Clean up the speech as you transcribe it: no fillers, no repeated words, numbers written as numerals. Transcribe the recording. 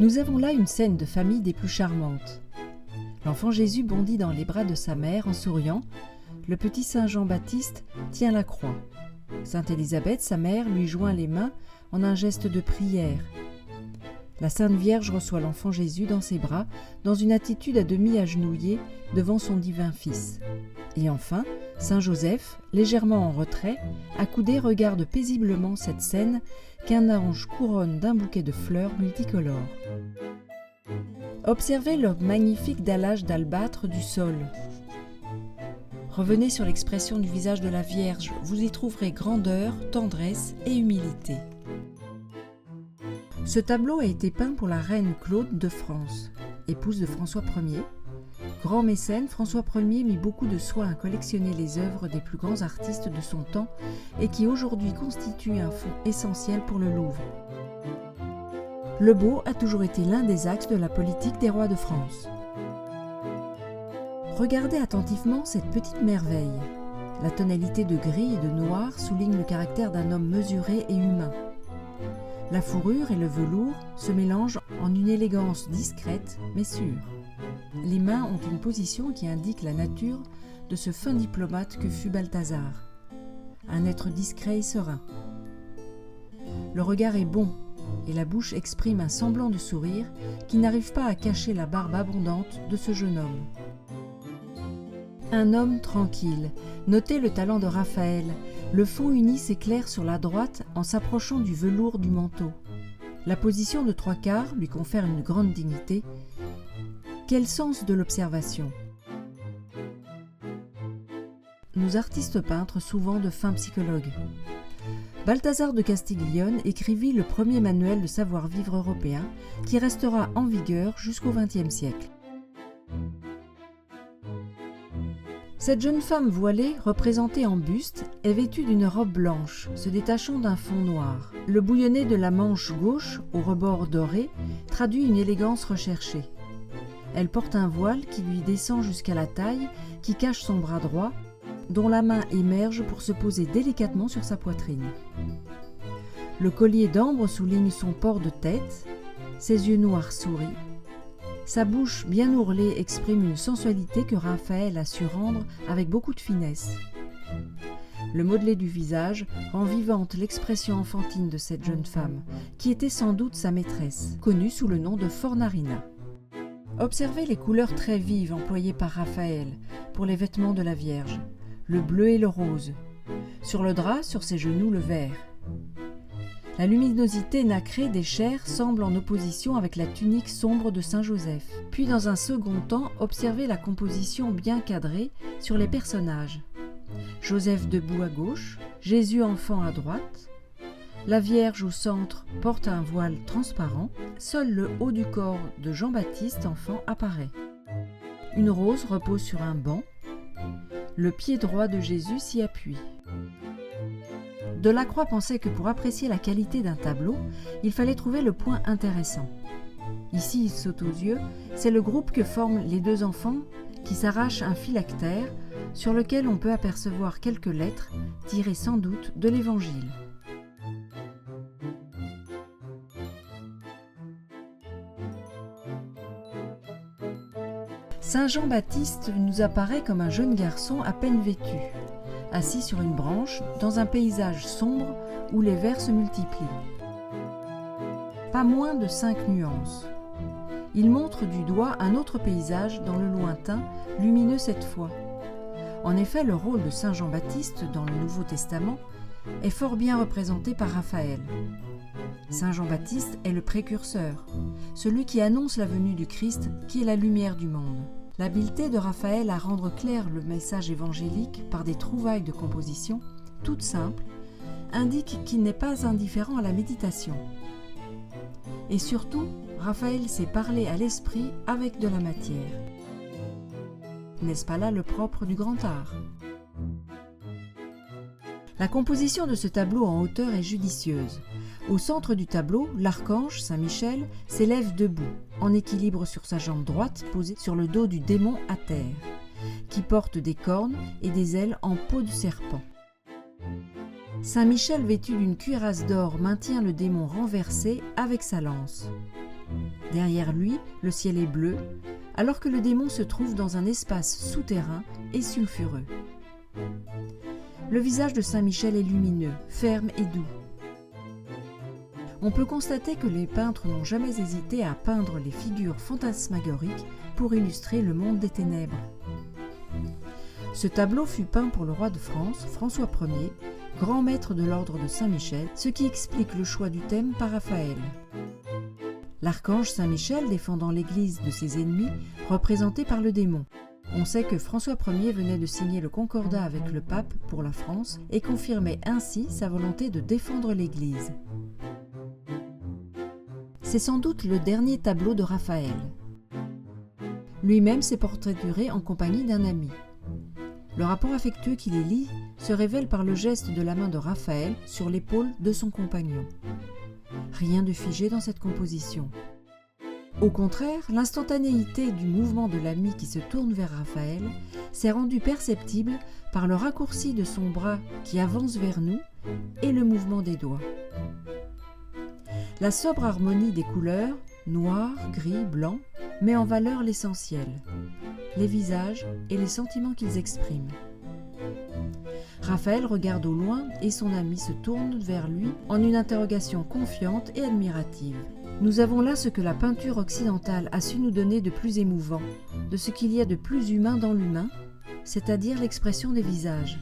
Nous avons là une scène de famille des plus charmantes. L'enfant Jésus bondit dans les bras de sa mère en souriant. Le petit Saint Jean-Baptiste tient la croix. Sainte Élisabeth, sa mère, lui joint les mains en un geste de prière. La Sainte Vierge reçoit l'enfant Jésus dans ses bras, dans une attitude à demi agenouillée devant son divin Fils. Et enfin, Saint Joseph, légèrement en retrait, accoudé, regarde paisiblement cette scène qu'un ange couronne d'un bouquet de fleurs multicolores. Observez le magnifique dallage d'albâtre du sol. Revenez sur l'expression du visage de la Vierge, vous y trouverez grandeur, tendresse et humilité. Ce tableau a été peint pour la reine Claude de France, épouse de François Ier. Grand mécène, François Ier mit beaucoup de soin à collectionner les œuvres des plus grands artistes de son temps et qui aujourd'hui constituent un fonds essentiel pour le Louvre. Le beau a toujours été l'un des axes de la politique des rois de France. Regardez attentivement cette petite merveille. La tonalité de gris et de noir souligne le caractère d'un homme mesuré et humain. La fourrure et le velours se mélangent en une élégance discrète mais sûre. Les mains ont une position qui indique la nature de ce fin diplomate que fut Balthazar. Un être discret et serein. Le regard est bon et la bouche exprime un semblant de sourire qui n'arrive pas à cacher la barbe abondante de ce jeune homme. Un homme tranquille. Notez le talent de Raphaël. Le fond uni s'éclaire sur la droite en s'approchant du velours du manteau. La position de 3/4 lui confère une grande dignité. Quel sens de l'observation! Nous artistes peintres souvent de fins psychologues. Balthazar de Castiglione écrivit le premier manuel de savoir-vivre européen qui restera en vigueur jusqu'au XXe siècle. Cette jeune femme voilée, représentée en buste, est vêtue d'une robe blanche, se détachant d'un fond noir. Le bouillonnet de la manche gauche, au rebord doré, traduit une élégance recherchée. Elle porte un voile qui lui descend jusqu'à la taille, qui cache son bras droit, dont la main émerge pour se poser délicatement sur sa poitrine. Le collier d'ambre souligne son port de tête, ses yeux noirs sourient. Sa bouche bien ourlée exprime une sensualité que Raphaël a su rendre avec beaucoup de finesse. Le modelé du visage rend vivante l'expression enfantine de cette jeune femme, qui était sans doute sa maîtresse, connue sous le nom de Fornarina. Observez les couleurs très vives employées par Raphaël pour les vêtements de la Vierge, le bleu et le rose. Sur le drap, sur ses genoux, le vert. La luminosité nacrée des chairs semble en opposition avec la tunique sombre de Saint Joseph. Puis dans un second temps, observez la composition bien cadrée sur les personnages. Joseph debout à gauche, Jésus enfant à droite. La Vierge au centre porte un voile transparent, seul le haut du corps de Jean-Baptiste enfant apparaît. Une rose repose sur un banc, le pied droit de Jésus s'y appuie. Delacroix pensait que pour apprécier la qualité d'un tableau, il fallait trouver le point intéressant. Ici, il saute aux yeux, c'est le groupe que forment les deux enfants qui s'arrachent un phylactère sur lequel on peut apercevoir quelques lettres tirées sans doute de l'Évangile. Saint Jean-Baptiste nous apparaît comme un jeune garçon à peine vêtu, assis sur une branche dans un paysage sombre où les vers se multiplient. Pas moins de 5 nuances. Il montre du doigt un autre paysage dans le lointain, lumineux cette fois. En effet, le rôle de Saint Jean-Baptiste dans le Nouveau Testament est fort bien représenté par Raphaël. Saint Jean-Baptiste est le précurseur, celui qui annonce la venue du Christ, qui est la lumière du monde. L'habileté de Raphaël à rendre clair le message évangélique par des trouvailles de composition, toutes simples, indique qu'il n'est pas indifférent à la méditation. Et surtout, Raphaël sait parler à l'esprit avec de la matière. N'est-ce pas là le propre du grand art ? La composition de ce tableau en hauteur est judicieuse. Au centre du tableau, l'archange, Saint Michel, s'élève debout, en équilibre sur sa jambe droite posée sur le dos du démon à terre, qui porte des cornes et des ailes en peau de serpent. Saint Michel, vêtu d'une cuirasse d'or, maintient le démon renversé avec sa lance. Derrière lui, le ciel est bleu, alors que le démon se trouve dans un espace souterrain et sulfureux. Le visage de Saint Michel est lumineux, ferme et doux. On peut constater que les peintres n'ont jamais hésité à peindre les figures fantasmagoriques pour illustrer le monde des ténèbres. Ce tableau fut peint pour le roi de France, François Ier, grand maître de l'ordre de Saint-Michel, ce qui explique le choix du thème par Raphaël. L'archange Saint-Michel défendant l'Église de ses ennemis, représenté par le démon. On sait que François Ier venait de signer le concordat avec le pape pour la France et confirmait ainsi sa volonté de défendre l'Église. C'est sans doute le dernier tableau de Raphaël. Lui-même s'est portraituré en compagnie d'un ami. Le rapport affectueux qui les lie se révèle par le geste de la main de Raphaël sur l'épaule de son compagnon. Rien de figé dans cette composition. Au contraire, l'instantanéité du mouvement de l'ami qui se tourne vers Raphaël s'est rendue perceptible par le raccourci de son bras qui avance vers nous et le mouvement des doigts. La sobre harmonie des couleurs, noir, gris, blanc, met en valeur l'essentiel, les visages et les sentiments qu'ils expriment. Raphaël regarde au loin et son ami se tourne vers lui en une interrogation confiante et admirative. Nous avons là ce que la peinture occidentale a su nous donner de plus émouvant, de ce qu'il y a de plus humain dans l'humain, c'est-à-dire l'expression des visages.